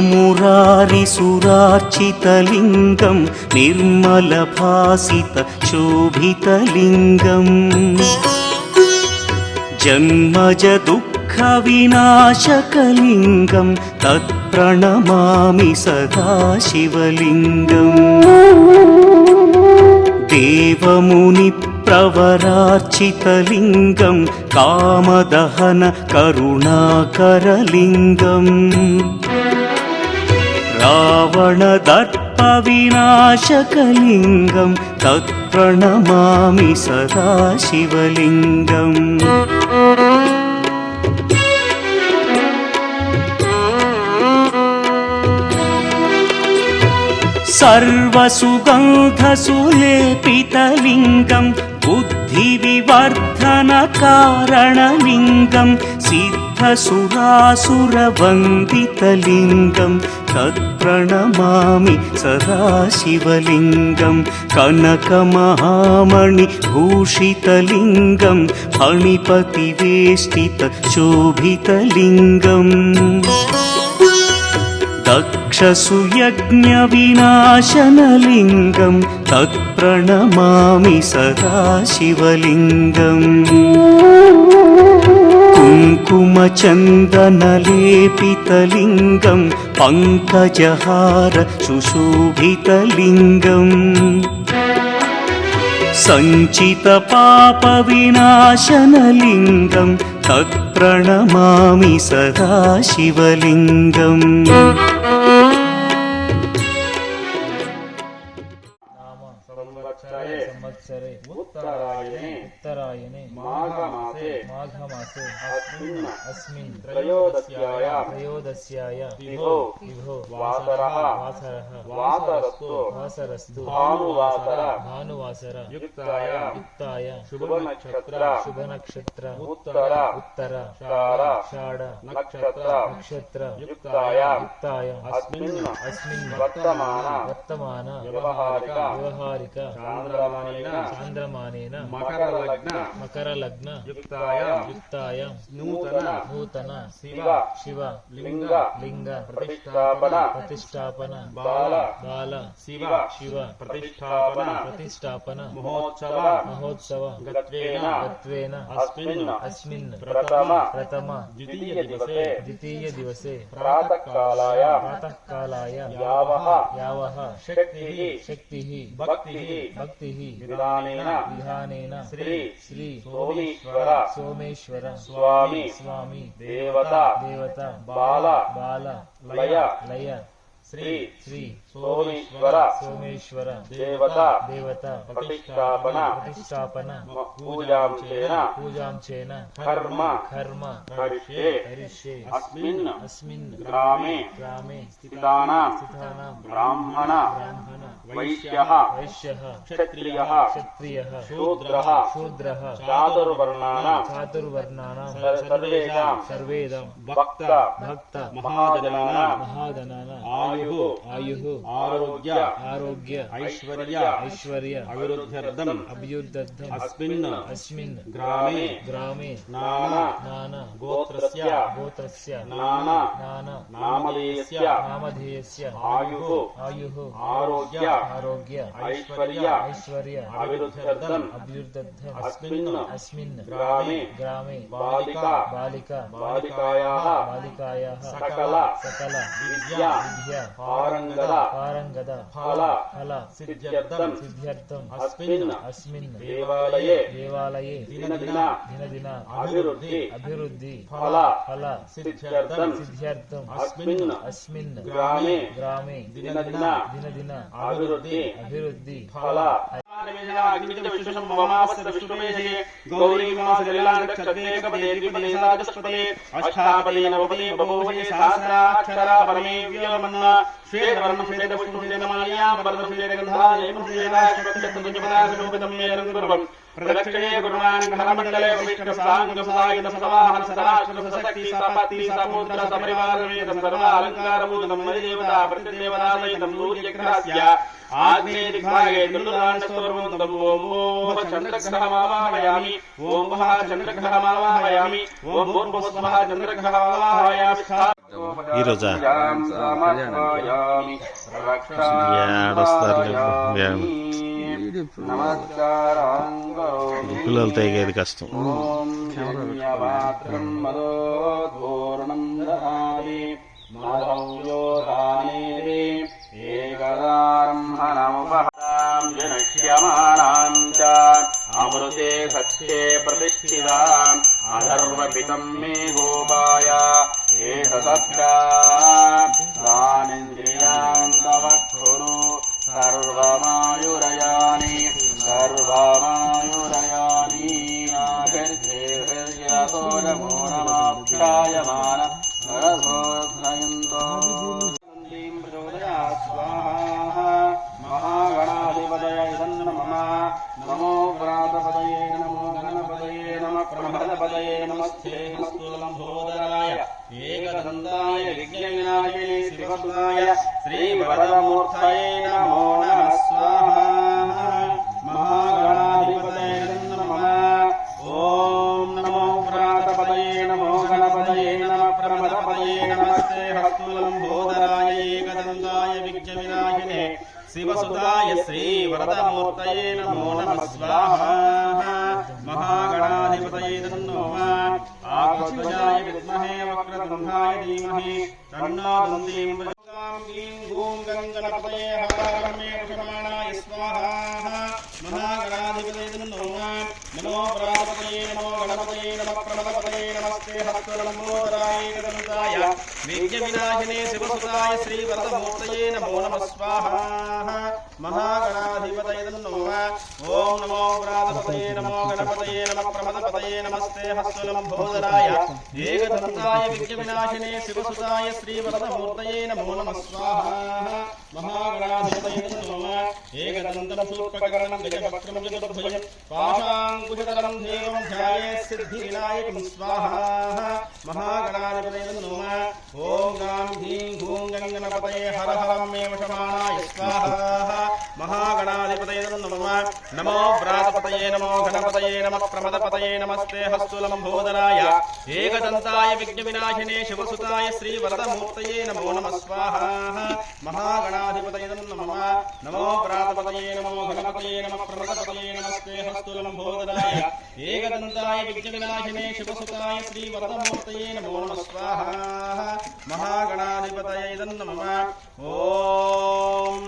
मुरारिसुरार्चितलिङ्गं निर्मलभासितशोभितलिङ्गम् जन्मजदुःखविनाशकलिङ्गं तत्प्रणमामि सदा शिवलिङ्गम् देवमुनिप्रवरार्चितलिङ्गं कामदहन करुणाकरलिङ्गम् रावणदर्पविनाशकलिङ्गं तत्प्रणमामि सदा शिवलिङ्गम् सर्वसुगन्धसुलेपितलिङ्गं बुद्धिविवर्धनकारणलिङ्गं सिद्धसुरासुरवन्दितलिङ्गं तत्प्रणमामि सदा शिवलिङ्गं कनकमहामणिभूषितलिङ्गं फणिपतिवेष्टितशोभितलिङ्गम् दक्षसुयज्ञविनाशनलिङ्गं तत्प्रणमामि सदा शिवलिङ्गम् कुङ्कुमचन्दनलेपितलिङ्गं पङ्कजहार सुशोभितलिङ्गम् सञ्चितपापविनाशनलिङ्गं तत्प्रणमामि सदा शिवलिङ्गम् संवत्सरे उत्तरायणे माघमासे अस्मिन् त्रयोदश्याय विभो वासरस्तु भानुवासर युक्ताय शुभनक्षत्र उत्तर षाढ नक्षत्र युक्ताय अस्मिन् वर्तमान व्यवहारिक चांद्रमानेन मकरलग्न युक्ताय नूतन शिव लिंग प्रतिष्ठापन बाल शिव प्रतिष्ठापन महोत्सव गत्वेन अस्मिन् प्रथम द्वितीय दिवसे प्रातःकालाय यावः शक्तिः भक्तिः विधानेन श्री सोमेश्वर स्वामी देवता बाल लय श्री सोमेश्वर देवता प्रतिष्ठापन पूजां चेन कर्म हरिष्ये अस्मिन् ग्रामे स्थितानां ब्राह्मण वैश्यः क्षत्रियः शूद्रः चातुर्वर्णानां सर्वेदं भक्त महाजनानां आयुः आरोग्य ऐश्वर्य अभिवृद्ध्यर्थम् अस्मिन् ग्रामे नाना गोत्रस्य नामधेयस्य आयुः आरोग्य ऐश्वर्य अभिवृद्ध्यर्थम् अस्मिन् ग्रामे बालिकायाः सकल विद्या पारंगद फल सिद्ध्यर्थम् अस्मिन् देवालये दिन अभिवृद्धि फल सिद्ध्यर्थम् अस्मिन् ग्रामे दिन अभिवृद्धि फल प्रदक्षिणे गुरुवान् ग्रहमण्डले विष्णुसाङ्गसदायन सदाहन सदाश्रमसक्ति सपत्ति समुद्र सपरिवारमेत सर्वालङ्कारभूतं मदिदेवता प्रतिदेवतासहितं सूर्यग्रहस्य आग्नेय दिग्भागे तुल्यदानस्तोर्वन्तं ओं चन्द्रग्रहमावाहयामि ओं चन्द्रग्रहमावाहयामि ओं भूर्भुवस्वः चन्द्रग्रहमावाहयामि ఈరోజా समर्पयामि रक्षामि పిల్లలతో ఎగేది కష్టం. ఓం శరణ్యవాత్రం మదోద్పూర్ణం దహామి మాధవ్యోధానేతి ఏకదారంహనముపహరాం జనక్ష్యమాణాం చ అమృతే సఖ్యే ప్రతిష్ఠితాం అధర్వపితం మే గోపాయ ఏతదత్తానేంద్రియాన్ తవ ఖురు సర్వమాయురయాని సర్వమాయురయాని ఆభిర్జేభిర్యతో నమో నమాప్యాయమాన సరసోత్రయంతో సందీం ప్రచోదయాత్ స్వాహా మహాగణాధిపతయే నమః నమో ప్రాతపదయే నమో గణపతయే నమః ప్రమదపదయే నమస్తే స్థూలంబోధరాయ ఏకదంతాయ విఘ్నవినాశినే శివసుతాయ శ్రీవరదమూర్తయే నమో నమః స్వాహా మహాగణాధిపతయే నమః ఓం నమో ప్రాతపదయే నమో గణపతయే నమః ప్రమదపదయే నమస్తే స్థూలంబోధరాయ ఏకదంతాయ విఘ్నవినాశినే శివసుతాయ శ్రీవరదమూర్తయే నమో నమః స్వాహా మహాగణాధిపతయే నమః ఆకాశాయ విద్మహే వక్రతుండాయ ధీమహి తన్నో దంతి క్లీం గూం గంగణపతయే హరమే ప్రమాణాయ స్వాహా మహాగణాధిపతయే నమః నమో ప్రాతపతయే నమో గణపతయే నమః ప్రమదపతయే నమస్తే హస్తలంబోధరాయ ఏకదంతాయ విఘ్నవినాశినే శివసుతాయ శ్రీవరదమూర్తయే నమో నమః స్వాహా మహాగణాధిపతయే నమః ఓం నమో ప్రాతపతయే నమో గణపతయే నమః ప్రమదపతయే నమస్తే హస్తలంబోధరాయ ఏకదంతాయ విఘ్నవినాశినే శివసుతాయ శ్రీవరదమూర్తయే నమో నమః స్వాహా మహాగణాధిపతయే నమః ఏకదంతం సూత్రకరణం గజవక్రం జగద్భుజం పాశాంకుశధరం దేవం ధ్యాయేత్ సిద్ధివినాయకం స్వాహా మహాగణాధిపతయే నమః ఓం గాం హ్రీం గూం గంగణపతయే హర హరమే వశమానాయ స్వాహా మహాగణాధిపతయే నమః నమో వ్రాతపతయే నమో గణపతయే నమః ప్రమదపతయే నమస్తే హస్తూలంబోధరాయ ఏకదంతాయ విఘ్నవినాశినే శివసుతాయ శ్రీవరదమూర్తయే నమో నమః స్వాహా మహాగణాధిపతయే నమః నమో వ్రాతపతయే నమో గణపతయే నమః ప్రమదపతయే నమస్తే హస్తూలంబోధరాయ ఏకదంతాయ విఘ్నవినాశినే శివసుతాయ శ్రీవరదమూర్తయే నమో నమః స్వాహా మహాగణాధిపతయే నమః ఓం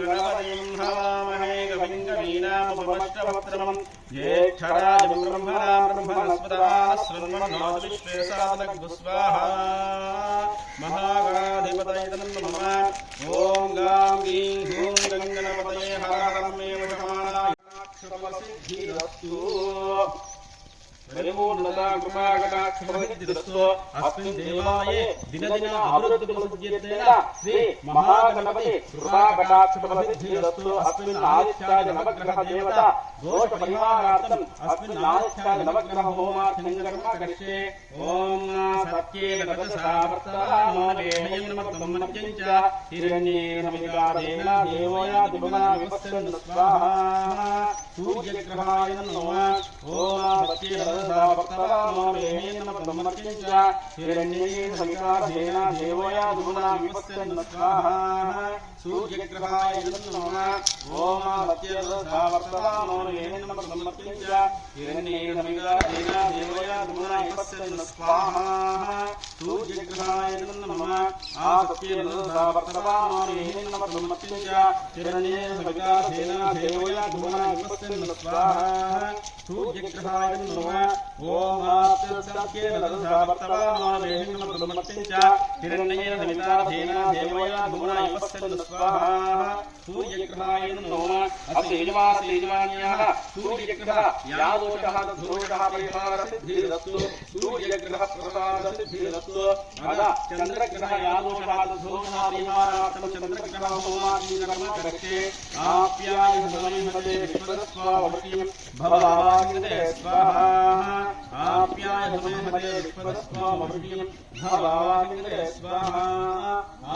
గణపతిం హవామహే కవిం కవీనాముపమశ్రవక్త్రమం జ్యేష్ఠరాజం బ్రహ్మణాం బ్రహ్మణస్పదానశృణ్వన్నోతు విశ్వే సాధనగ్గు స్వాహా మహాగణాధిపతయే నమః ఓం గాం గీం హూం గంగణపతయే హర హరమే వశమానాయ సిద్ధిరస్తు పరిపూర్ణతా కృపాకటాక్షమసిద్ధిరస్తు అస్మిన్ దేవాలయే దినదిన అభివృద్ధిపరిసిద్ధ్యేన శ్రీ మహాగణపతి కృపాకటాక్షమసిద్ధిరస్తు అస్మిన్ ఆదిత్యాయ నవగ్రహ దేవత దోష పరిహారార్థం అస్మిన్ ఆదిత్యాయ నవగ్రహ హోమార్థం కర్మ కరిష్యే ఓం సత్యేన తపసా వర్తమానో వేహయం నమః మధ్యం చ హిరణ్యేన వికారేణ దేవయా దివనా వివస్సన్ స్వాహా సూర్యగ్రహాయ నమః ఓం సత్యేన భక్తవానో వేహయం నమః మధ్యం చ హిరణ్యేన వికారేణ దేవయా దివనా వివస్సన్ స్వాహా సూర్యగ్రహాయ నమః ఓం సత్యేన భక్తవానో వేహయం నమః మధ్యం చ హిరణ్యేన వికారేణ దేవయా దివనా వివస్సన్ స్వాహా సూర్యగ్రహాయ నమః ఆసత్యేన భక్తవానో వేహయం నమః మధ్యం చ హిరణ్యేన వికారేణ దేవయా దివనా వివస్సన్ స్వాహా సూర్యగ్రహాయ నమః ఓం ఆసత్యేన భక్తవానో వేహయం నమః మధ్యం చ హిరణ్యేన వికారేణ దేవయా దివనా వివస్సన్ స్వాహా సూర్యగ్రహాయ నమః అస్య యజమాన్యాః సూర్యగ్రహ యా దోషః దోషః పరిహార సిద్ధిరస్తు సూర్యగ్రహ ప్రసాద సిద్ధిరస్తు అద చంద్రగ్రహ యా దోషః దోషః పరిహారార్థం చంద్రగ్రహ హోమాది కర్మ కరిష్యే ఆప్యాయ हते विश्वस्वावृत्तिं भववाग्निते स्वाहा आप्याय धमे हते विश्वस्वावृत्तिं भववाग्निते स्वाहा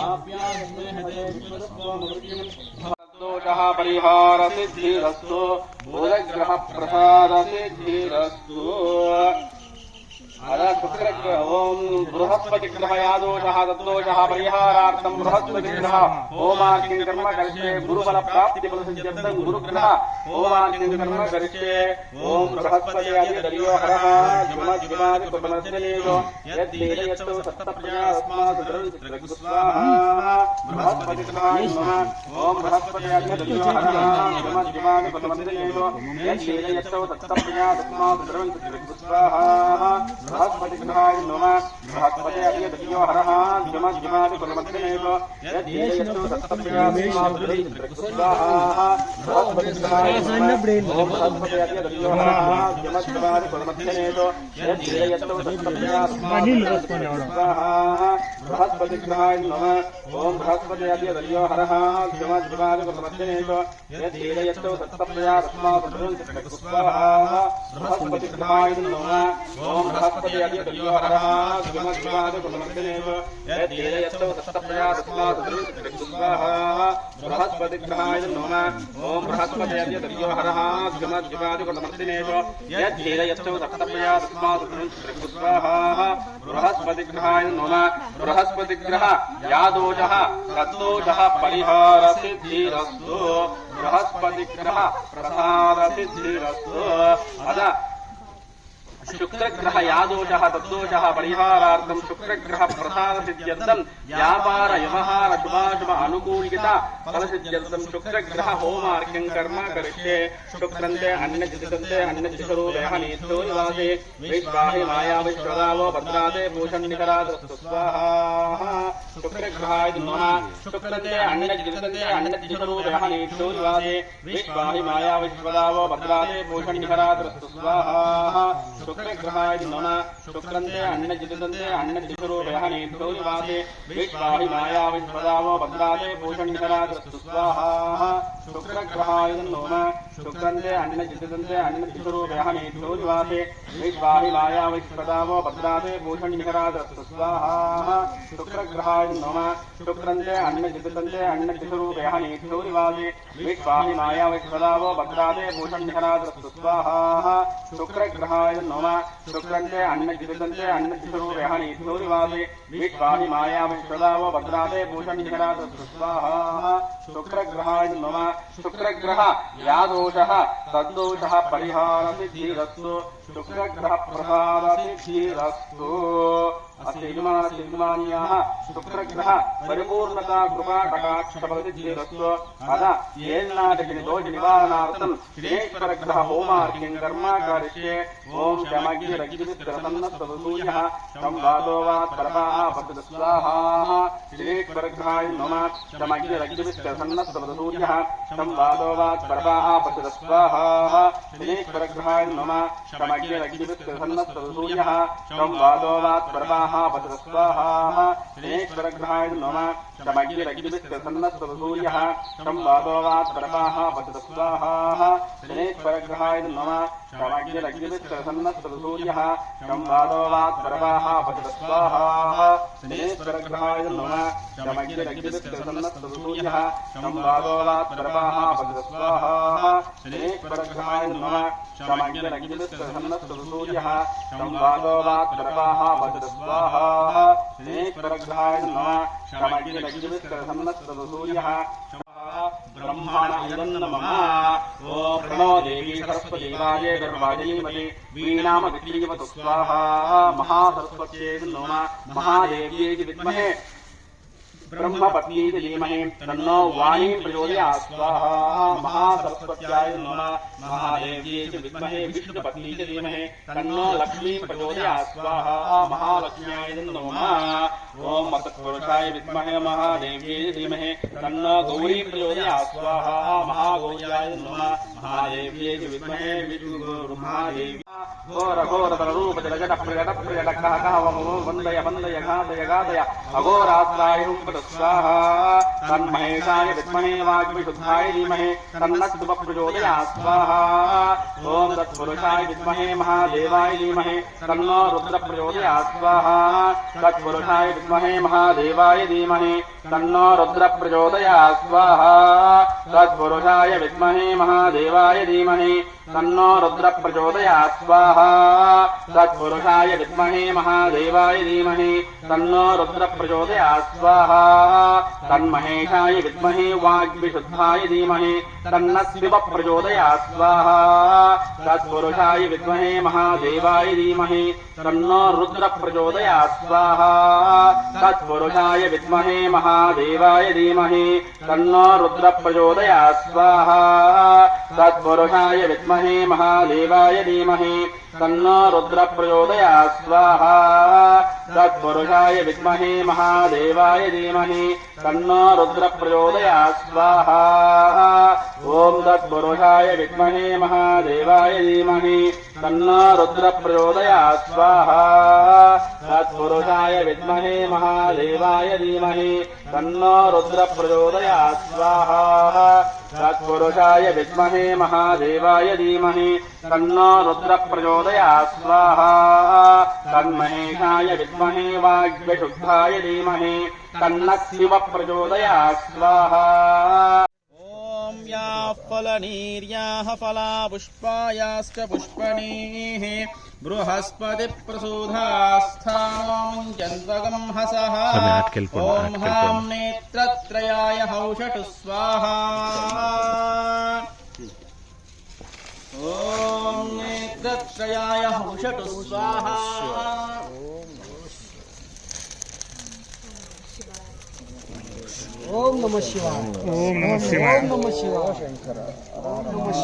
आप्याय धमे हते विश्वस्वावृत्तिं दोषः परिहार सिद्धिरस्तु भूतग्रह प्रसाद सिद्धिरस्तु ओम बृहस्पतिग्रह यादोषः तद्दोषः परिहारार्थं बृहस्पतिग्रह होमार्घ्यं कर्म करिष्ये गुरुबल प्राप्ति फलसिद्ध्यर्थं गुरुग्रह होमार्घ्यं कर्म करिष्ये ओम बृहस्पति आदिर्यो हरः जुमज्जुमादि कुलमध्यनेयो यद्देयत्तो सत्तप्रजा अस्मात् स्वाहा बृहस्पतिग्रहाय नमः ओम बृहस्पति आदिर्यो हरः जुमज्जुमादि कुलमध्यनेयो यद्देयत्तो सत्तप्रजा अस्मात् स्वाहा बृहस्पतिग्रहाय नमः बृहस्पति आदिर्यो हरः जुमज्जुमादि कुलमध्यनेयो यद्देयत्तो सत्तप्रजा अस्मात् स्वाहा बृहस्पतिग्रहाय ओम बृहस्पति आदिर्यो हरः जुमज्जुमादि कुलमध्यनेयो यद्देयत्तो सत्तप्रजा अस्मात् स्वाहा बृहस्पतिग्रहाय नमः ओम बृहस्पति आदिर्यो हरः जुमज्जुमादि कुलमध्यनेयो यद्देयत्तो सत्तप्रजा अस्मात् स्वाहा बृहस्पतिग्रहाय नमः ओम बृहस्पति आदिर्यो हरः जुमज्जुमादि कुलमध्यनेयो यद्देयत्तो सत्तप्रजा अस्मात् स्वाहा बृहस्पतिग्रहाय नमः ओम बृहस्पति आदिर्यो हरः जुमज्जुमादि कुलमध्यनेयो यद्देयत्तो सत्तप्रजा अस्मात् स्वाहा बृहस्पतिग्रहाय नमः बृहस्पतिग्रह यादोषः तद्दोषः परिहार सिद्धिरस्तु बृहस्पतिग्रह प्रसाद सिद्धिरस्तु अद शुक्रग्रह यादोषः तद्दोषः परिहारार्थं शुक्रग्रह प्रसाद सिद्ध्यर्थं व्यापार व्यवहार शुभाशुभ अनुकूलिता फलसिद्ध्यर्थं शुक्रग्रह होमार्घ्यं कर्म करिष्ये शुक्रन्ते अन्यजितन्ते अन्यजितरूपेण नीतो निवासे विश्वाहि माया विश्वदावो भद्राते भूषणनिकरादस्तु स्वाहा शुक्रग्रहाय नमः शुक्रन्ते अन्यजितन्ते अन्यजितरूपेण नीतो निवासे विश्वाहि माया विश्वदावो भद्राते भूषणनिकरादस्तु स्वाहा शुक्रग्रहाय नमः शुक्रन्ते अन्यजितन्ते अन्यजितरूपेण नीतो निवासे विश्वाहि माया विश्वदावो भद्राते भूषणनिकरादस्तु स्वाहा शुक्रग्रहाय नमः शुक्रन्ते अन्यजितन्ते अन्यजितरूपेण नीतो निवासे विश्वाहि माया विश्वदावो भद्राते भूषणनिकरादस्तु स्वाहा शुक्रग्रहाय नमः शुक्रन्ते अन्यजितन्ते अन्यजितरूपेण नीतो निवासे विश्वाहि माया विश्वदावो भद्राते भूषणनिकरादस्तु स्वाहा शुक्रग्रहाय नमः शुक्रन्ते अन्यजितन्ते अन्यजितरूपेण नीतो निवासे विश्वाहि माया विश्वदावो भद्राते भूषणनिकरादस्तु स्वाहा शुक्रग्रहाय नमः शुक्रग्रह यादोषः तद्दोषः परिहार सिद्धिरस्तु शुक्रग्रह प्रसाद सिद्धिरस्तु अस्य यजमानस्याः शुक्रग्रह परिपूर्णता कृपा कटाक्ष फलसिद्धिरस्तु अद येन्नाटकिनि दोष निवारणार्थं श्रीश्वरग्रह होमार्घ्यं कर्म करिष्ये ओम शमग्निरग्निस्त्रसन्नस्तसूयः संवादो वा परपाः पतत स्वाहा श्रीश्वरग्रहाय नमः शमग्निरग्निस्त्रसन्नस्तसूयः संवादो वा परपाः पतत स्वाहा श्रीश्वरग्रहाय नमः शमग्निरग्निस्त्रसन्नस्तसूयः संवादो वा परपाः पतत स्वाहा श्रीश्वरग्रहाय नमः शमग्निरग्निस्त्रसन्नस्तसूयः संवादो वा परपाः पतत स्वाहा श्रीश्वरग्रहाय नमः शमग्निरग्निस्त्रसन्नस्तसूयः संवादो वा परपाः पतत स्वाहा श्रीश्वरग्रहाय नमः शमग्निरग्निस्त्रसन्नस्तसूयः संवादो वा परपाः पतत स्वाहा श्रीश्वरग्रहाय नमः शमग्निरग्निस्त्रसन्नस्तसूयः संवादो वा परपाः पतत स्वाहा श्रीश्वरग्रहाय नमः शमग्निरग्निस्त्रसन्नस्तसूयः ब्रह्मण इदं नमः ओम प्रणो देवी सरस्वती वाजे गर्भाजीमते वीणामग्रीवतु स्वाहा महासरस्वत्यै नमः महादेव्यै विद्महे ब्रह्मपत्नी धीमहि तन्नो वाणी प्रचोदयात् स्वाहा महासरस्वत्याय नमः महादेव्यै विद्महे विष्णुपत्नी धीमहि तन्नो लक्ष्मी प्रचोदयात् स्वाहा महालक्ष्म्याय नमः ओम तत्पुरुषाय विद्महे महादेव्यै धीमहि तन्नो गौरी प्रचोदयात् स्वाहा महागौर्याय नमः महादेव्यै विद्महे विष्णुगुरुमहादेवी घोर घोर रूप जल जट प्रजट प्रजट कह कह वंदय वंदय घातय घातय अघोरात्राय स्वाहा तन्महेशाय विद्महे वाग्विशुद्धाय धीमहि तन्नः शिवः प्रचोदयात् स्वाहा ओम तत्पुरुषाय विद्महे महादेवाय धीमहि तन्नो रुद्र प्रचोदयात् स्वाहा तत्पुरुषाय विद्महे महादेवाय धीमहि तन्नो रुद्र प्रचोदयात् स्वाहा तत्पुरुषाय विद्महे महादेवाय धीमहि तन्नो रुद्र प्रचोदयात् स्वाहा तत्पुरुषाय विद्महे महादेवाय धीमहि तन्नो रुद्र प्रचोदयात् स्वाहा तन्महेशाय विद्महे वाग्विशुद्धाय धीमहि तन्नः शिवः प्रचोदयात् स्वाहा तत्पुरुषाय विद्महे महादेवाय धीमहि तन्नो रुद्र प्रचोदयात् स्वाहा तत्पुरुषाय विद्महे महादेवाय धीमहि तन्नो रुद्र प्रचोदयात् स्वाहा तत्पुरुषाय विद्महे महादेवाय धीमहि तन्नो रुद्र प्रचोदयात् स्वाहा तत्पुरुषाय विद्महे महादेवाय धीमहि तन्नो रुद्र प्रचोदयात् स्वाहा ओम तत्पुरुषाय विद्महे महादेवाय धीमहि तन्नो रुद्र प्रचोदयात् स्वाहा तत्पुरुषाय विद्महे महादेवाय धीमहि तन्नो रुद्र प्रचोदयात् स्वाहा तत्पुरुषाय विद्महे महादेवाय धीमहि तन्नो रुद्र प्रचोदयात् स्वाहा तन्महेशाय विद्महे वाग्विशुद्धाय धीमहि तन्नः शिवः प्रचोदयात् स्वाहा ॐ याः फलनीर्याः फलापुष्पायाश्च पुष्पणीः बृहस्पतिप्रसूधास्थानोऽञ्जन्वगं हसः ॐ हां नेत्रत्रयाय हौषटु स्वाहा ॐ नेत्रत्रयाय हौषटु स्वाहा ओम नमः शिवाय ओम नमः शिवाय ओम नमः शिवाय ओम नमः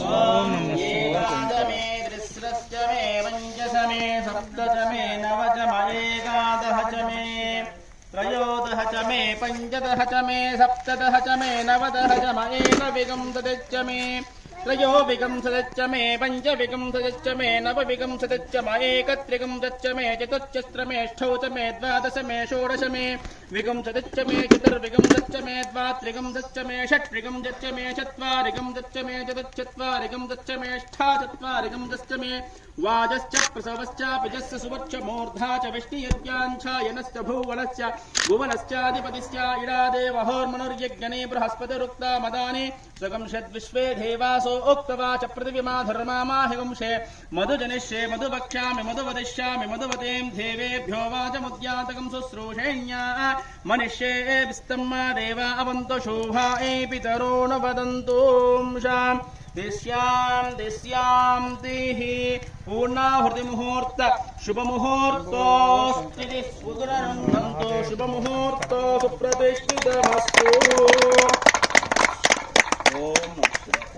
एकादमे दृश्रश्च मे पञ्चश मे सप्तच मे नवच मे एकादश च मे त्रयोदश च मे पञ्चदश च मे सप्तदश च मे नवदश च मे एकविंशतिश्च मे त्रयोविंशतिश्च मे पञ्चविंशतिश्च मे नवविंशतिश्च मे एकत्रिंशच्च मे चतुश्चस्र मे अष्टौ च मे द्वादश मे षोडश मे विंशतिश्च मे चतुर्विंशतिश्च मे द्वात्रिंशच्च मे षट्विंशतिश्च मे चत्वारिंशतिश्च मे चतुश्चत्वारिंशतिश्च मे अष्टाचत्वारिंशतिश्च मे वाजश्च प्रसवश्चापिजश्च सुवच्च मूर्धा च विष्णुयज्ञाञ्छायनश्च भुवनश्च भुवनश्चाधिपतिश्च इडादेवहोर्मनुर्यज्ञने बृहस्पतिरुक्ता मदानि स्वगंषद्विश्वे देवासो उक्तवाच पृथिवीमाधर्मामाहिवंशे मधुजनिष्ये मधुवक्ष्यामि मधुवदिष्यामि मधुवतीं देवेभ्यो वाचमुद्यातकं शुश्रूषेण्या मनिष्ये विस्तम्मा देवा अवन्तु शोभा पितरो न वदन्तु शाम् दिश्यां देहि पूर्णाहुति मुहूर्त शुभ मुहूर्तोस्ति सुदरनन्दन्तो शुभ मुहूर्तो सुप्रतिष्ठितमस्तु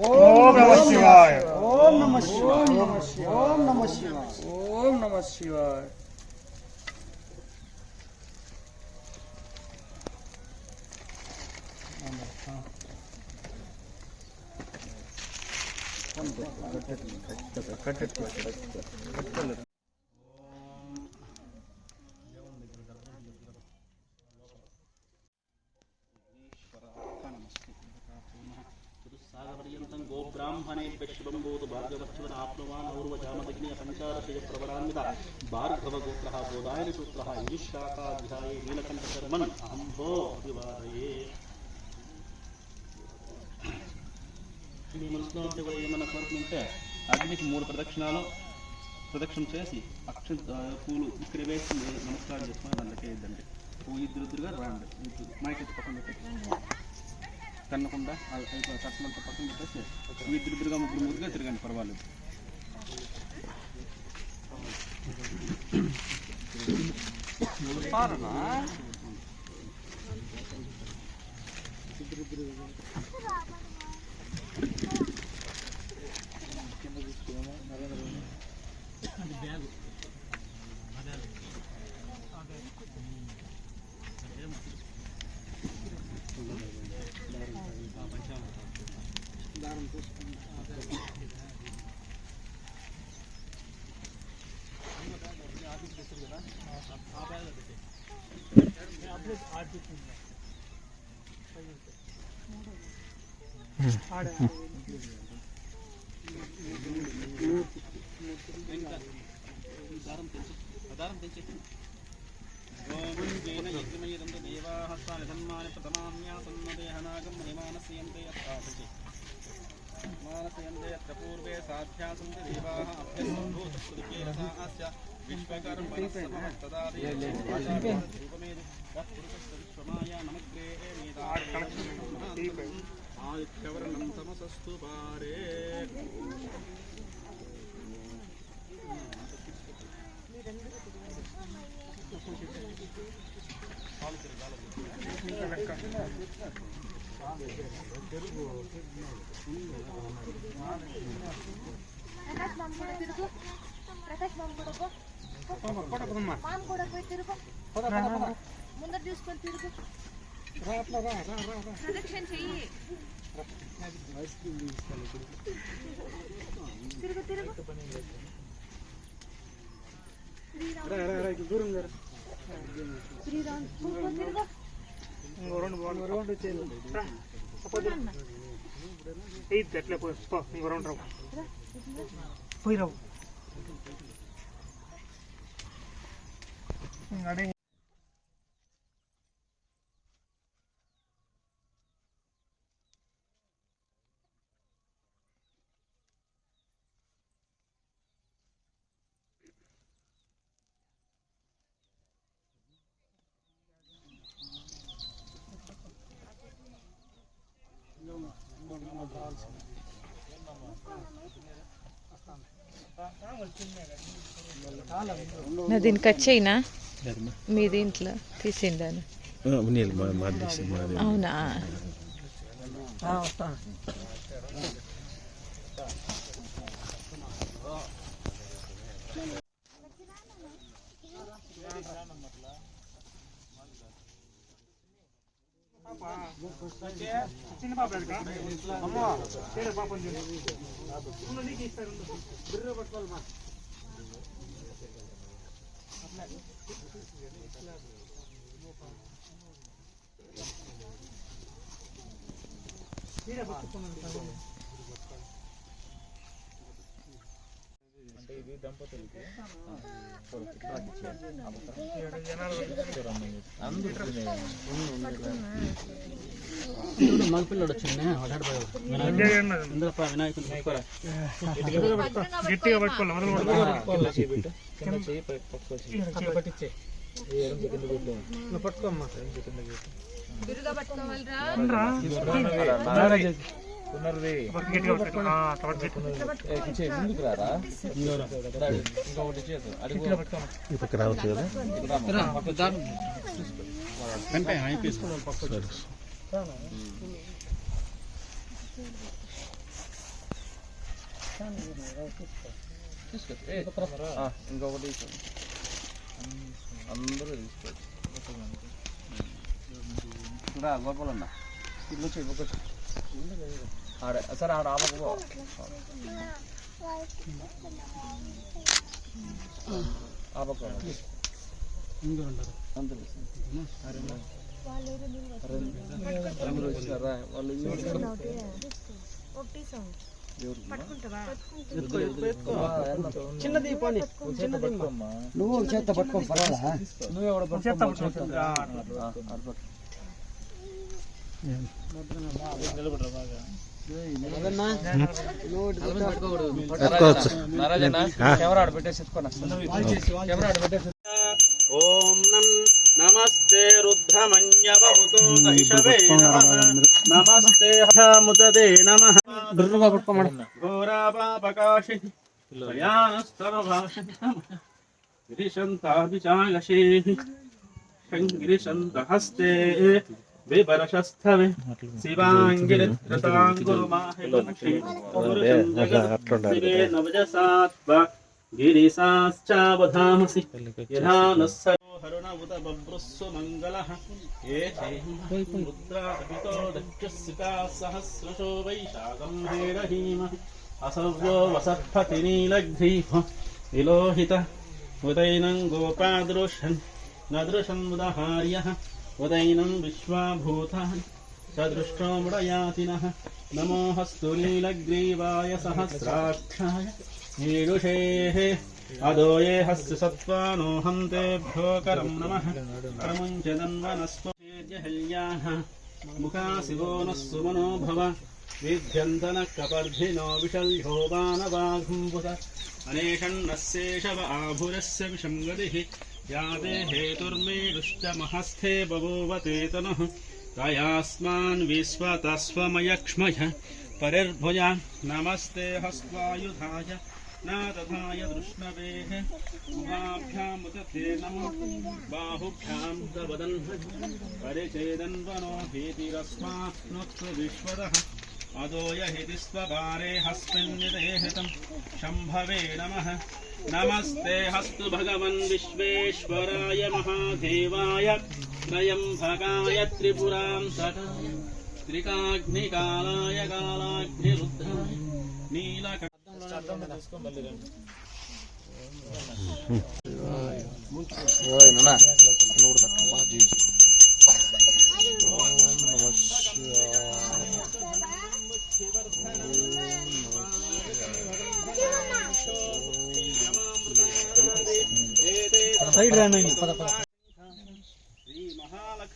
ओम नमः शिवाय ओम नमः शिवाय ओम नमः शिवाय ओम नमः शिवाय चतुस्सागपर्यन्तं गोब्राह्मणेभ्यः शुभं भूतु भार्गवच्छिवन् आप्नुवान् और्वजामदग्निः पञ्चारशयप्रवरान्विता भार्गवगोत्रः बोधायनसूत्रः युधिशाखाध्याये नीलकण्ठशर्मन् अहं भो अभिवादये మీ మనసులో ఉంటే కూడా ఏమన్నా కోరుకుంటే అగ్నికి 3 ప్రదక్షిణ చేసి పూలు ఇక్కడ వేసి నమస్కారం చేసుకుని దాంట్లోకి వేద్దండి ఇద్దరుగా రాండి మైక్ పక్కన పెట్టేసి కన్నకుండా కట్టమంతా పక్కన పెట్టేసి ఇద్దరుగా ముగ్గురుగా తిరగండి పర్వాలేదు ఓం యజ్ఞమయ్యేదంత దేవాహస్తాని ధర్మాని ప్రథమాన్యాసన్నదేహనాగం మహిమానస్యంతే అత్తాపచి మానసయంతే అత్ర పూర్వే సాధ్యాసంతి దేవాః అభ్యసంభూతృకే రసాస్య విశ్వకర్మణస్తదాదేవమేది పురుషమాయ నమగ్రే ఆదిత్యవర్ణం సమసస్తు పారే ముందర చూసుకొని తిరుగు ప్రదక్షిణ చెయ్యి తిరుగు తిరుగు శ్రీరామ్ తిరుగు పోయిరావు నా దీన్ని కట్ చేయనా మీ దీంట్లో తీసిండాను అవునా చిన్న పాప అమ్మా చిన్న పాప బిర్ర పట్టుకోవాలమ్మా అంటే ఇది దంపతులకి మగపిల్లడు వచ్చింది గట్టిగా పట్టుకోవాలి పట్టుకోమ్మా ముందుకు రారా ఇప్పటికి రావచ్చు కదా ఇంకొకటి అందరూ తీసుకోవచ్చు గోపాలన్న ఇల్లు వచ్చి ఆడే సరే ఆడ ఆపకపో ఆపక వాళ్ళు చిన్నది పోనీ నువ్వు చేత పట్టుకో పర్వాలా ఓం నమస్తే రుద్రమన్యవహుతో దైషవే నమః నమస్తే ముదదే నమః ఘోరాపాపకాశి భయానస్తవభాషి గిరిశంతాభిచాయశే గిరిశంతహస్తే విపరశస్థవే శివాంగిరిత్రతాంగురుమాహిమక్షి నవజసాత్వ గిరిశాశ్చావధామసి యథా నస్సరో హరుణ ఉద బభ్రుస్సు మంగళః రుద్రాభితో దక్షసితా సహస్రశో వైశాఖం హేరహీమ అసవ్యో వసత్పతి నీలగ్రీవ విలోహిత ఉదైనం గోపాదృశన్ నదృశం ఉదహార్యః उदैनं विश्वाभूतानि सदृष्टो मुडयातिनः नमो हस्तुलीलग्रीवाय सहस्राक्षाय नीडुषेः अदोये हस्य सत्त्वानो हन्तेभ्यो करं नमः प्रमुञ्चदन्वनस्पतिर्यहल्याः मुखासिवो नः सुमनो भव विध्यन्तनः कपर्धिनो विशल्यो वानवाघुम्बुत अनेषण्णस्येषव आभुरस्य विषं गतिः याते हेतुर्मेडुष्टमहस्थे बभूवते तनुः तयास्मान् विश्वतस्वमयक्ष्मय परिर्भुजा नमस्ते हस्त्वायुधाय नादधाय दृष्णवेः उभाभ्यामुदते नमो बाहुभ्यां दवदन् परिचेदन्वनो भीतिरस्मात्नुत्व विश्वतः अदोय हिति स्वपारे हस्मिन्निदेहितं शम्भवे नमः नमस्ते हस्तु भगवन् विश्वेश्वराय महादेवाय त्रयम्भकाय त्रिपुरां सदा त्रिकाग्निकालाय कालाग्निरुद्राय नीलक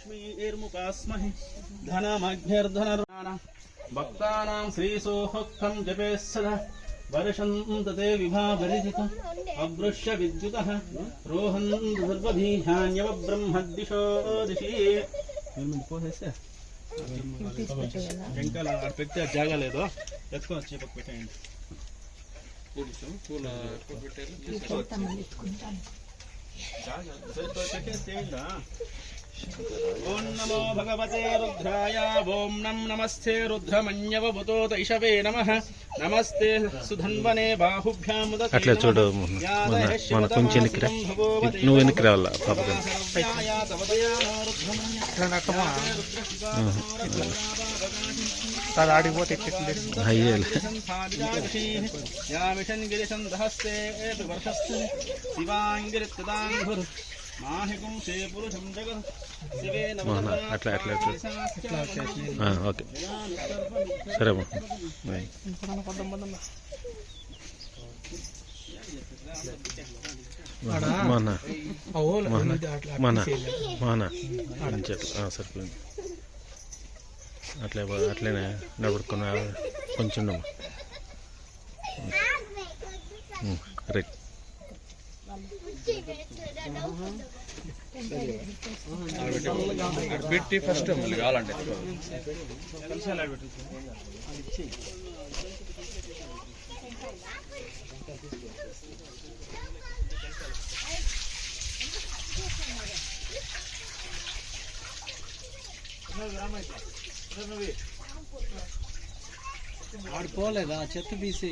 श्रीमहालक्ष्मीर्मुखास्महे धनमग्निर्धनर्वाण भक्तानां श्रीसोहोक्तं जपेः सदा वर्षं दते विभावरिजितम् अवृष्य विद्युतः रोहन् सर्वधीहान्यवब्रह्मद्दिशो दिशि వెంకాల పెట్టే జాగా లేదు ఎత్తుకొని వచ్చి పక్క పెట్టేయండి ఓం నమో భగవతే రుద్రాయ ఓం నం నమస్తే రుద్రమన్యవభుతో తైషవే నమః నమస్తే సుధన్వనే బాహుభ్యాం ఉదతే అట్లా చూడు మన కొంచెం వెనక్కి నువ్వు వెనక్కి రావాలా పాపగా ఆడిపోతే అయ్యేలే యామిషన్ గిరిశంధహస్తే వర్షస్తు శివాంగిరిత్తాంగుర్ మాహికం శే పురుషం జగత్ శివే నమః అట్లా ఓకే సరే సరిపోయింది అట్లనే నడుపుకున్న కొంచెం రైట్ పెట్టి ఫస్ట్ మళ్ళీ కావాలంటే ఆడిపోలేదా చెత్త తీసే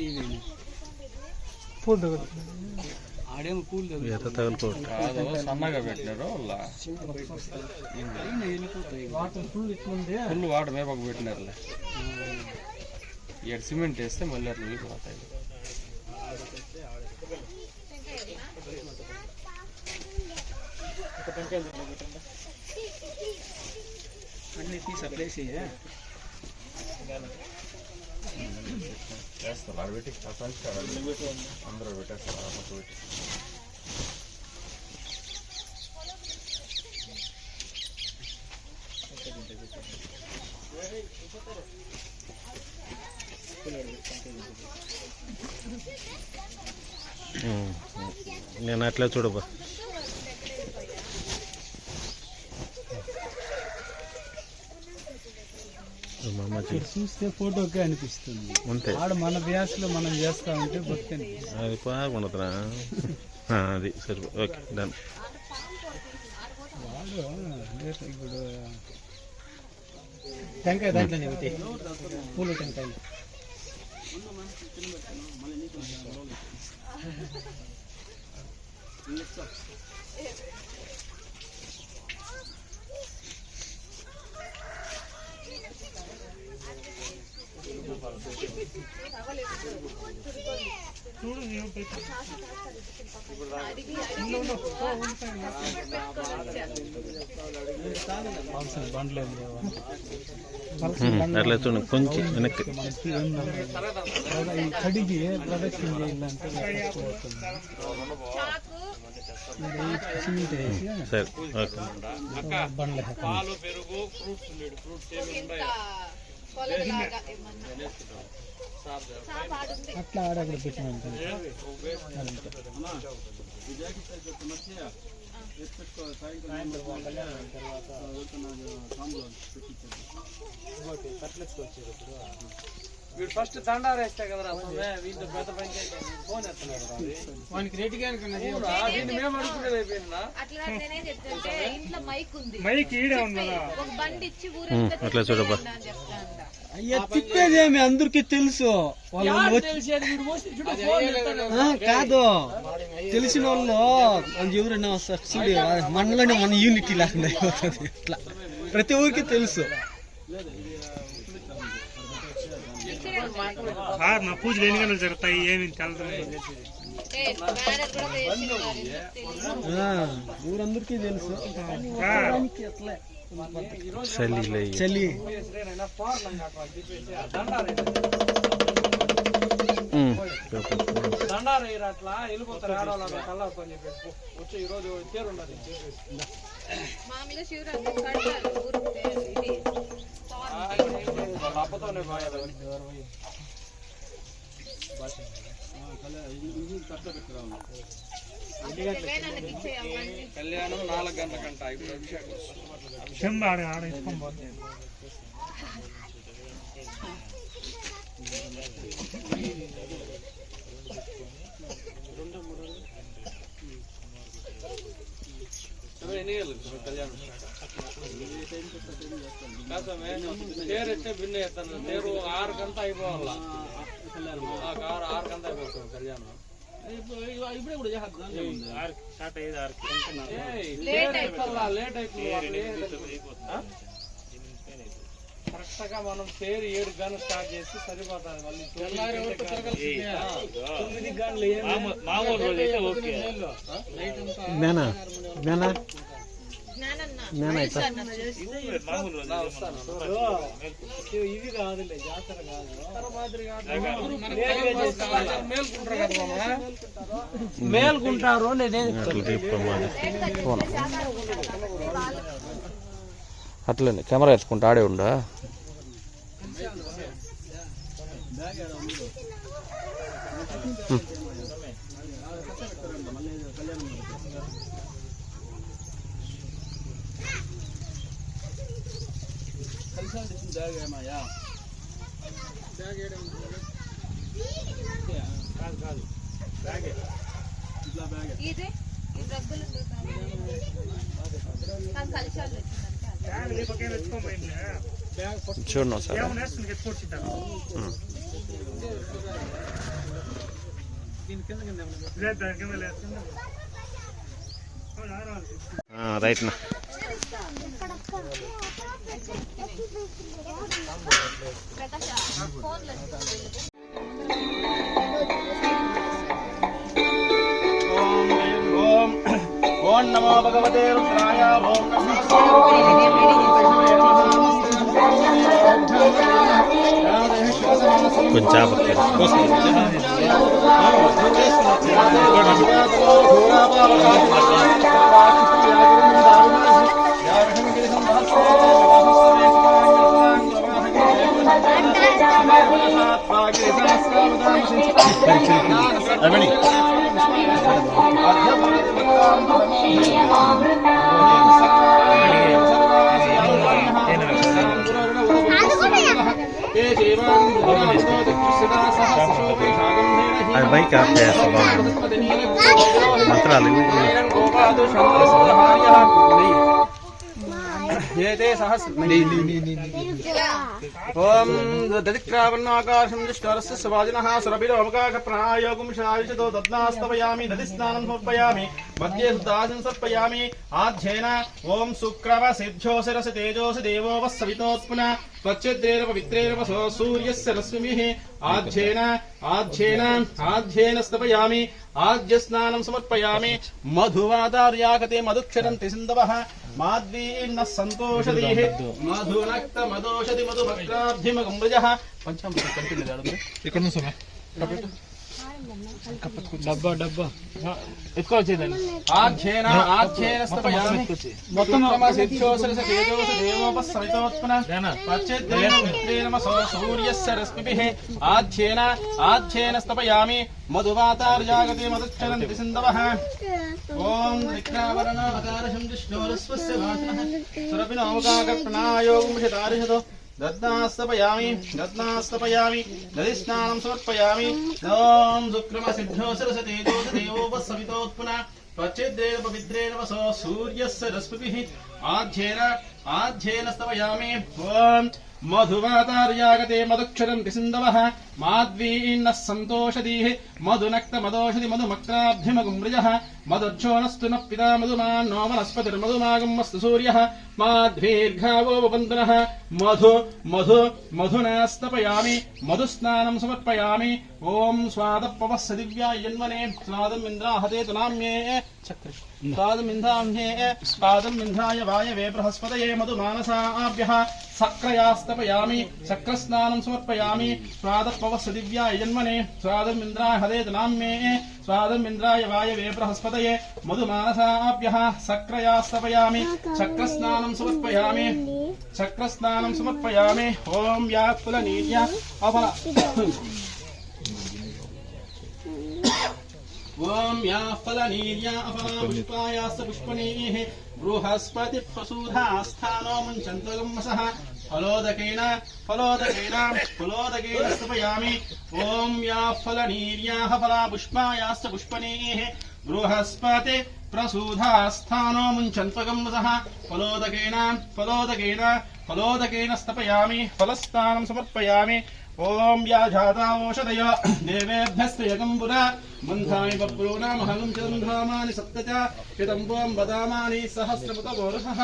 ఆడేమో పూలు తగులుకో సన్నగా పెట్టినారు ఫుల్ వాటర్ మేపకు పెట్టినారులే ఇక్కడ సిమెంట్ వేస్తే మళ్ళీ అట్లా వెళ్ళిపోతాయి అన్ని తీసి అట్లేసి చేస్తారు అది పెట్టి అందరూ పెట్టేస్తారు మొత్తం పెట్టి నేను అట్లా చూడబా చూస్తే ఫోటోకే అనిపిస్తుంది అంతే ఆడ మన వ్యాసలో మనం చేస్తా ఉంటే బొత్తని అది బాగుండదురా అది సరే ఓకే డన్ వాడు ఇప్పుడు టెంకాయ దాంట్లో చెబితే పూలు టెంకాయలు అట్లా చూడండి కొంచెం వెనక్కి. కడిగి ప్రదక్షిణ చేయాలంటే సిమెంట్ వేసి సరే ఓకే. బండ్ల పాలు పెరుగు ఫ్రూట్స్ ఫ్రూట్స్ ఏమి ఉన్నాయో అట్లా ఆడక్కడ పెట్టినంత వీడు ఫస్ట్ దండాలు వేస్తే కదరా వీటితో పెద్ద పంచాయతీ ఫోన్ ఎత్తలేదు వానికి రెడ్డిగా మేము అడుగుతున్నది అయిపోయిందా అట్లా చెప్తే ఇంట్లో మైక్ ఉంది మైక్ ఈడే ఉంది ఒక బండి ఇచ్చి ఊరంతా అట్లా చూడబ్బా. అని చెప్తాండ. అయ్యా తిప్పేదేమి అందరికి తెలుసు వాళ్ళు కాదు తెలిసిన వాళ్ళు ఎవరైనా వస్తారు చూడు మనలోనే మన యూనిటీ లేకుండా అయిపోతుంది. ఇట్లా ప్రతి ఊరికి తెలుసు. నా పూజలు ఎన్ని గంటలు జరుగుతాయి ఏమి తెలదు. ఏ, బ్యానర్ కూడా వేసినారు, ఎందుకు తెలియదు? ఊరందరికీ తెలుసు. అట్లే చలి చలి దండారు వేయరు అట్లా వెళ్ళిపోతారు ఆడవాళ్ళు కల్లాపు అని చెప్పేసి వచ్చి ఈ రోజు తేరు ఉండదు మామూలుగా శివరాత్రి కడతారు ఊరు ఇది అప్పతోనే బాగా కళ్యాణం 4 గంటల కంట ఇప్పుడు అభిషేకం ఎన్ని గంటలకు కళ్యాణం కాసమే తేరు ఎత్తే భిన్న ఎత్తాను తేరు 6 గంట అయిపోవాలా 6 గంట అయిపోతుంది కళ్యాణం ఇప్పుడే కూడా లేట్ అయిపోతుంది కరెక్ట్ గా మనం తేరు 7 గంటలు స్టార్ట్ చేసి సరిపోతుంది మళ్ళీ 9 ఇది కాదులే జాతర కాదు మేల్కుంటారు అట్లనే కెమెరా ఎత్తుకుంటా ఆడే ఉండా. ఇదే ఈ డబ్బులు కలిసాలు చూడండి సార్. రైట్ నా ఓం నమో భగవతే రుద్రాయ ఓం కొంచెం ఆపత్తి. అది బైక్ ఆఫ్ చేస్తా మంత్రాలు ఏతే ఓం దదిక్రావన్నాకాశం దిష్టరస్య స్వాజినః సురభిరవకాక ప్రాయోగం శావిషతో దద్నాస్తవయామి దదిస్నానం సమర్పయామి మధ్యే సుదాసం సమర్పయామి ఆధ్యేన ఓం శుక్రవ సిద్ధోసిరసి తేజోసి దేవో వస్సవితోత్పున త్వచ్ఛిద్రేణ పవిత్రేణ సూర్యస్య రశ్మిభిః ఆధ్యేన స్తపయామి ఆజ్యస్నానం సమర్పయామి మధువాదార్యాకతే మధుక్షరంతి సింధవః మాద్వీర్నః సంతోషదీః మధునక్త మదోషధి మధుభక్తాబ్ధిమగంబృజః పంచామృతం కంటిన్యూ చేయాలి ఇక్కడ నుంచి డబ్బా ఎక్కువ వచ్చేదండి ఆధ్యేన స్తపయామి మొత్తం సిద్ధోసరస తేజోస దేవోపస్సవితోత్పన పశ్చిద్రేణ మిత్రేణ సూర్యస్య రశ్మిభిః ఆధ్యేన స్తపయామి మధువాతార్యాగతే మధుక్షరంతి సింధవః ఓం దిక్రావరణావతారశం జిష్ణోరస్వస్య వాసనః సురభినోగాకర్పణాయోగంషతారిషతో దద్నాస్తపయామి దదిస్నానం సమర్పయామి ఓం శుక్రమ సిద్ధోసరస తేజోస దేవోపస్సవితోత్పున త్వచ్ఛిద్రేణ పవిత్రేణ సూర్యస్య రశ్మిభిః ఆధ్యేన స్తపయామి ఓం మధువాతార్యాగతే మధుక్షరంతి సింధవః మాద్వీర్నః సంతోషదీః మధునక్త మదోషధి మధుమక్తాబ్ధిమగుంబృజః మధుర్జోనస్తు నః పితా మధుమాన్నో వనస్పతిర్మధుమాగమస్తు సూర్యః మాధ్వీర్ఘావో వపन्तనః మధునాస్తపయామి మధుస్నానం సమర్పయామి ఓం స్వాదపవస్స దివ్యాయ జన్మనే స్వాదం ఇంద్రాహతే తునామ్యే స్వాదం ఇంద్రాయ వాయవే బృహస్పతయే మధుమానసాభ్యః సక్రయాస్తపయామి చక్రస్నానం సమర్పయామి స్వాదపవస్స దివ్యాయ జన్మనే స్వాదం ఇంద్రాహతే తునామ్యే స్వాదం ఇంద్రాయ వాయవే బృహస్పతయే మధుమానసాభ్యః సక్రయాస్తపయామి చక్రస్నానం సమర్పయామి ఓం వ్యాకులనీర్య అఫల ఓం యాఫలనీర్యా అఫలాపుష్పాయాస్త పుష్పణీః బృహస్పతి ప్రసూధాస్థానో ముంచంతగమ్మసః ఫలోదకేన స్తపయామి ఓం యాఫలనీర్యా అఫలాపుష్పాయాస్త పుష్పణీః బృహస్పతి ప్రసూధాస్థానో ముంచంతగమ్మసః ఫలోదకేన స్తపయామి ఫలస్నానం సమర్పయామి ఓం యాజాతావోషధయ దేవేభ్యస్తయకంబుర మంధాని బప్రూనామహగం చంద్రామాని సప్తచ శతంబోం వదామాని సహస్రముతవోరహః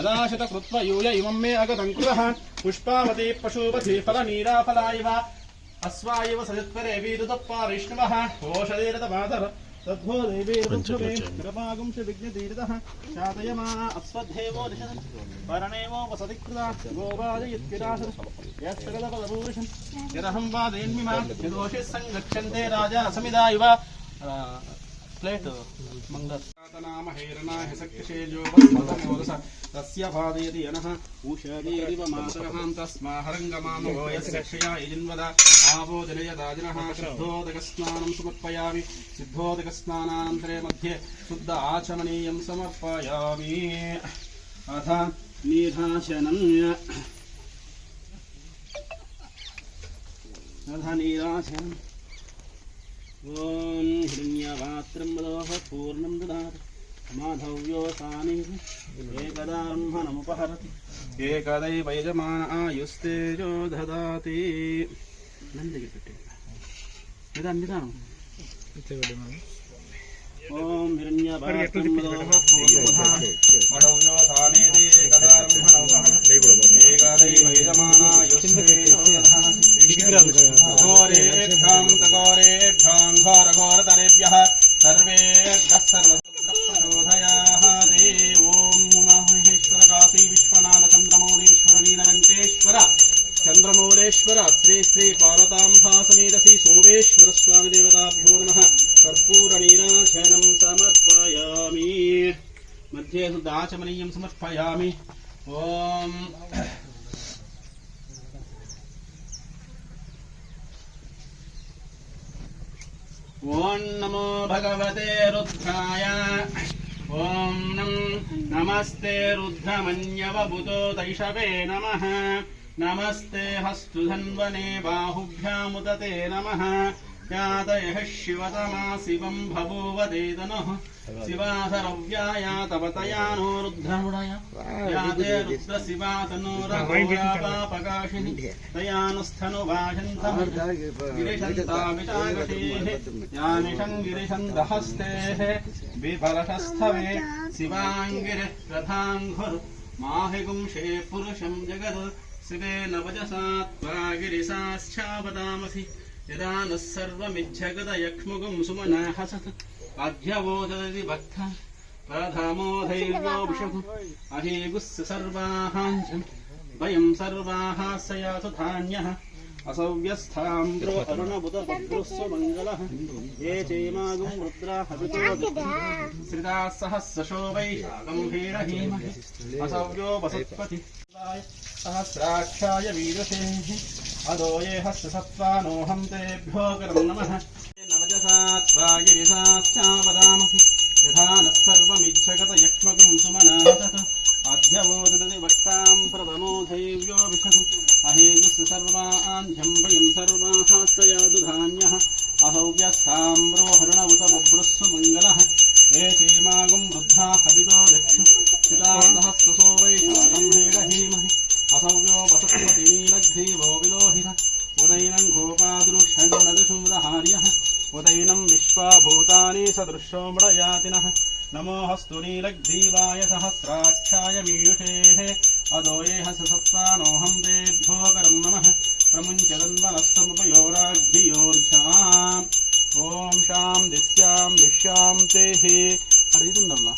అదాశత కృత్వ యూయ ఇమం మే అగతంకురః పుష్పావతి పశుపతి ఫలనీరాఫలాయివ అస్వాయివ సజత్వరే వీరుతప్పారిష్ణవః ఓషధీరతమాతర తద్భో దేవీరుద్భుమే కృపాగుంశ విఘ్నతీరితః శాతయమాన అస్వద్ధేవో దిశ పరణేవో వసతికృతా గోవాదయత్కిరాశ యత్సగదపదపూరుషం యదహం వాదయన్మిమా యదోషి సంగచ్చంతే రాజా సమిదా ఇవ ప్లేట్ మంగళనామహేరణాహ సఖ్యశేజో వస్మతమోరస తస్య భాదయతి యనః ఉషదీరివ మాతరహాం తస్మాహరంగమామో యస్యక్షయా యజిన్వద ఆవోదనయదాజినః సిద్ధోదకస్నానం సమర్పయామి సిద్ధోదకస్నానానంతరే మధ్యే శుద్ధ ఆచమనీయం సమర్పయామి అథ నీరాశనం ఓం హిరణ్యపాత్రం మదోహ పూర్ణం దదాతి మాధవ్యోసాని ఏకదాహనముపహరతి ఏకదైవ యజమాన ఆయుస్తేజో దదాతి నిదానం ఓం హిరణ్యపాత్రం మదోహ పూర్ణం ఏకదాహనముపహరతి ఏకదైవ యజమాన ఆయుస్తేజో దదాతి घोरेभ्यां तघोरेभ्यां घोरघोरतरेभ्यः सर्वेभ्यः सर्वप्रचोदयाः ते ॐ उमामहेश्वर काशी विश्वनाथ चन्द्रमौलेश्वर नीलकण्ठेश्वर चन्द्रमौलेश्वर श्री श्री पार्वताम्भा समेत श्री सोमेश्वर स्वामी देवताभ्यो नमः कर्पूरनीराजनं समर्पयामि मध्ये शुद्धाचमनीयं समर्पयामि ॐ ఓం నమో భగవతే రుద్రాయ ఓం నమస్తే రుద్రమన్యవభుతో తైషవే నమః నమస్తే హస్తుధన్వనే బాహుభ్యాముదతే నమః यातयः शिवतमा शिवं भवोवदेदनः शिवाधरव्याया तव तयानो रुद्रमुडय याते रुद्रशिवा तनोरघोरापापकाशिनि तयानुस्थनुवाशन्तः गिरिशन्तामिषागशेः यानिशं गिरिशन्दहस्तेः विभरशस्थवे शिवाङ्गिरिः रथाङ्घुर् माहिगुंशे पुरुषं जगत् शिवेन वजसा त्वा गिरिशाश्चावदामसि यदा नः सर्वमिच्छगदयक्ष्मुगं सुमना हसत् अध्यवोदति भक्त प्रथमोधैर्यो विषम् अहेगुस्य सर्वाहाञ्चम् वयं सर्वाः स यासु धान्यः असव्यस्थाम्रो अरुणबुधभद्रस्व मङ्गलः ये चैमागुं रुद्राः श्रिताः सहस्रशो वैशाखं भीरहीमहि असव्यो वसत्पति सहस्राक्षाय वीरसेः अदो ये हस्तसत्त्वानोऽहं तेभ्यो करं नमः नवजसात्वागिरिशाश्चावदामसि यथा नः सर्वमिच्छगतयक्ष्मकं सुमनासत् अध्यवोदति वक्तां प्रथमो धैर्यो विशतु अहेगुस्य सर्वाञ्झं वयं सर्वाः स यादु धान्यः अहव्यस्थाम्रो हरणवुत बभ्रस्व मङ्गलः ये चेमागुं वृद्धा हवितो दक्षु चितासहस्रसो वैशाखं हेडहीमहि असव्यो वसत्पतिनीलग्धीवो विलोहित उदैनं गोपादृषण्णदशुमदहार्यः उदैनं विश्वाभूतानि सदृशो मृडयातिनः नमो हस्तु नीलग्धीवाय सहस्राक्षाय मीयुषेः अदो ये हसत्त्वानोऽहं तेभ्यो करं नमः प्रमुञ्चदन्वनस्तमुपयोराग्धियोर्ध्याम् ॐ शां दिश्यां तेः अडितुंडल्ला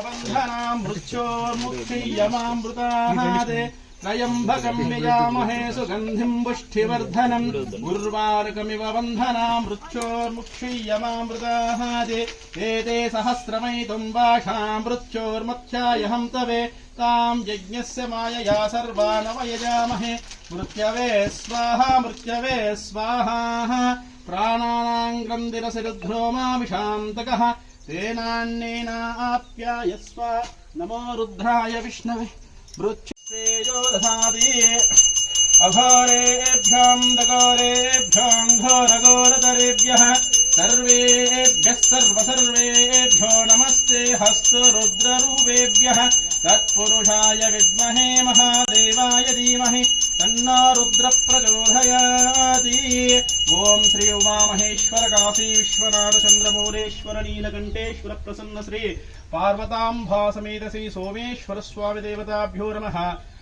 बन्धनां मृत्योर्मुक्षीयमामृताहाते त्रयम्बकं यजामहे सुगन्धिं पुष्टिवर्धनम् उर्वारुकमिव बन्धनां मृत्योर्मुक्षीयमामृताहाते एते सहस्रमयितुं वाशां मृत्योर्मध्यायहं तवे तां यज्ञस्य मायया सर्वानवयजामहे मृत्यवे स्वाहा प्राणानां ग्रन्थिरसिरुध्रोमाविशान्तकः तेनान्नेनाप्यायस्व नमो रुद्राय विष्णवे मृत्युतेजो दधाति अघोरेभ्यां दघोरेभ्यां घोरघोरतरेभ्यः सर्वेभ्यः सर्वेभ्यो नमस्ते हस्तरुद्ररूपेभ्यः तत्पुरुषाय विद्महे महादेवाय धीमहि तन्नो रुद्र प्रचोदयाति ॐ श्री उमामहेश्वर काशी विश्वनाथ चन्द्रमौलेश्वर नीलकण्ठेश्वर प्रसन्न श्री पार्वताम्भा समेत श्री सोमेश्वर स्वामी देवताभ्यो नमः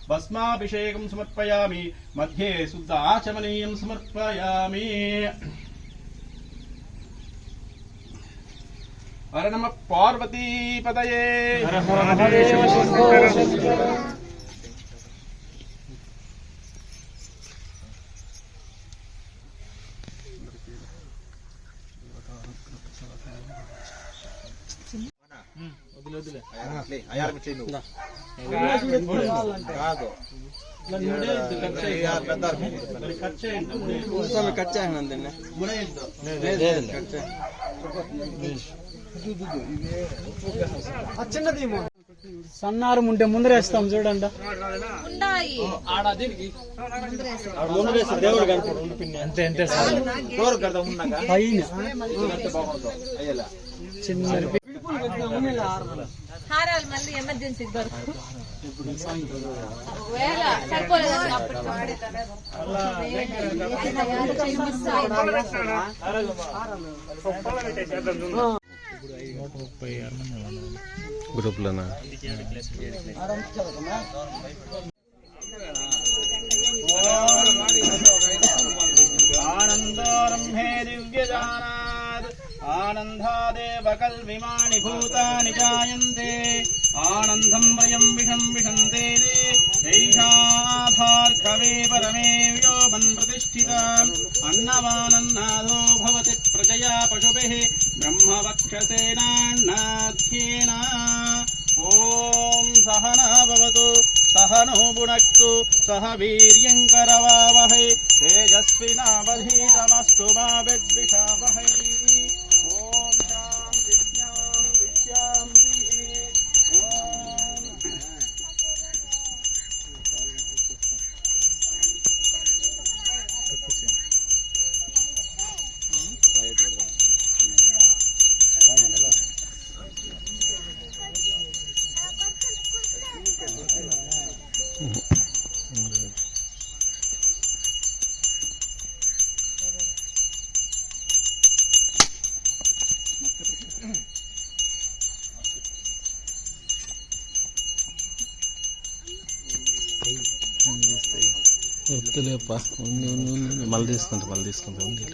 भस्माभिषेकं समर्पयामि मध्ये शुद्धाचमनीयं समर्पयामि हर नमः पार्वतीपतये हर हर महादेव शंकर సన్నారు ఉంటే ముందరేస్తాం చూడండి ఉన్నాయి దేవుడు కనపడు అంతే అంతే చిన్న హారాలు మళ్ళీ ఎమర్జెన్సీ దొరకు వేళ సరిపోలేదు గ్రూప్లోనా आनन्दोरम्भे दिव्यजानात् आनन्दादेव कल्विमानि भूतानि जायन्ते आनन्दं वयं विषन्ते ऐषाभार्गवे परमे व्योमन् प्रतिष्ठिताम् अन्नवानन्नादो भवति प्रजया पशुभिः ब्रह्मवक्षसेनान्नाथ्येन ॐ सहना भवतु सहनो भुनक्तु सह वीर्यङ्करवावहै तेजस्विनावधीतमस्तु मा विद्विषावहै ॐ शान्तिः వద్దులేప్ప మళ్ళీ తీసుకుంటా ఉంది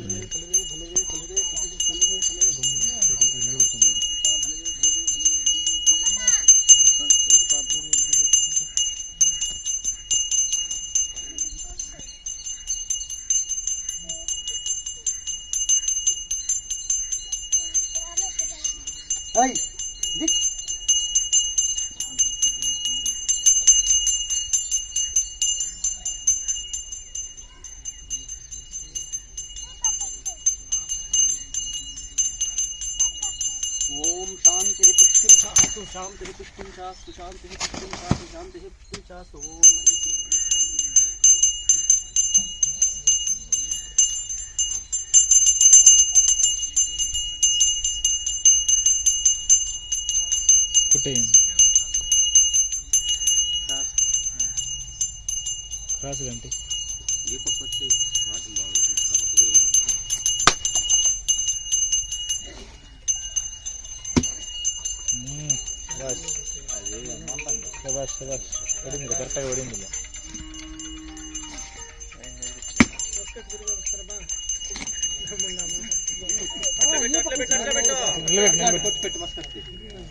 ఓం శాంతి పుష్టిం శాస్తు శాంతి పుష్టిం శాస్తు శాంతి పుష్టిం శాస్తు శాంతి పుష్టిం శాస్తు ఓం క్రాస్ గంటి ఈ పక్క వచ్చి వాటిని బాగుంటుంది శబాష్ పడింది కరెక్ట్గా పడింది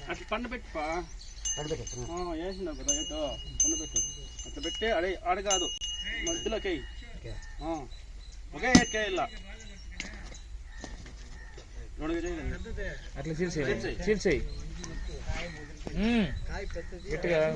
అట్లా పండు పెట్టుపా వేసినావు కదా ఎటు పండు పెట్టు అట్లా పెట్టి ఆడ కాదు మధ్యలోకి ఒకే ఎట్కే ఇలా అట్లా చీల్చేయి గట్టిగా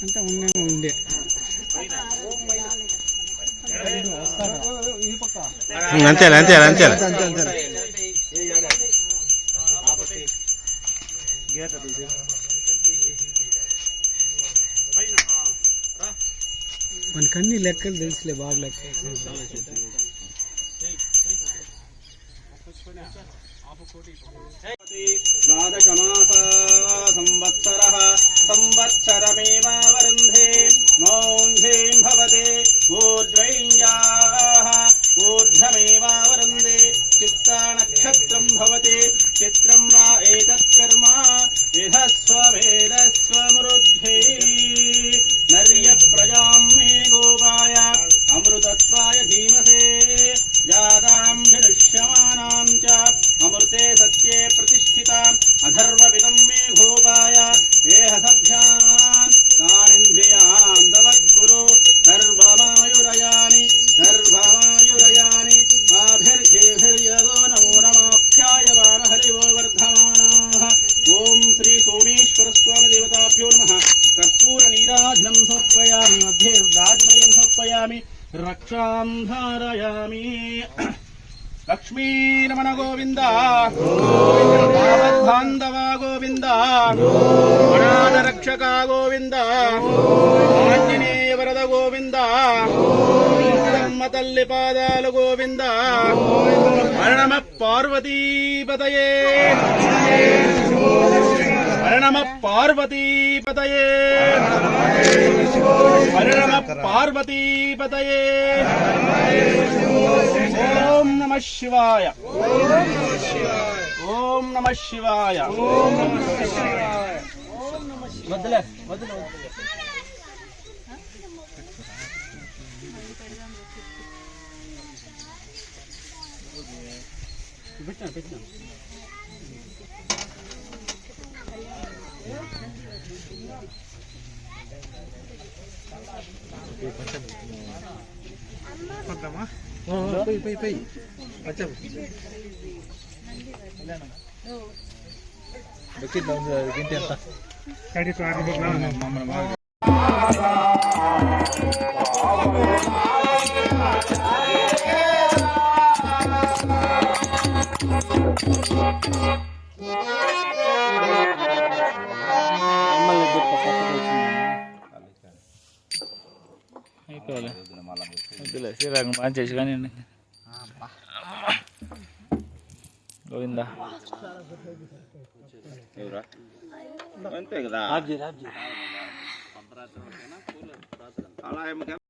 అంటే ఉండే అంతే మనకన్నీ లెక్కలు తెలుసులే బాగా లెక్క ద్వాదశమాస సంవత్సరః సంవత్సరమేవావరుంధే మౌంధేం భవతే ఊర్ధ్వైంజాః ఊర్ధ్వమేవావరుంధే చిత్తా నక్షత్రం భవతే చిత్రం వా ఏతత్ కర్మ విధస్వ వేదస్వమృద్ధే నర్య ప్రజాం మే గోపాయ అమృతత్వాయ ధీమసే జాతాం భినుష్యమానాం చ అమృతే సత్యే ప్రతిష్ఠితాం అధర్వవిదం మే గోపాయ ఏహ సభ్యాన్ తానింద్రియాన్ దవద్గురు సర్వమాయురయాని ఆభిర్ఘేభిర్యదో నమో నమాప్యాయమాన హరివో వర్ధమానాః ఓం శ్రీ సోమేశ్వర స్వామి దేవతాభ్యో నమః కర్పూర నీరాజనం సమర్పయామి మధ్యే రాజమయం సమర్పయామి రక్షాం ధారయామి లక్ష్మీరమణ గోవింద బాంధవ గోవింద అనాథ రక్షక గోవింద ఆంజనేయ వరద గోవింద అమ్మ తల్లి పాదాలు గోవింద హరణమ పార్వతీపతయే హరణమ పార్వతీపతయే హరణమ పార్వతీపతయే ఓం నమః శివాయ ఓం నమః శివాయ వదలే పెట్టినా పోయి గింటి ఎంత అయిపోవాలి వద్దులే శ్రీరాగం బాగా చేసి కానీ గోవిందా అంతే కదా అలా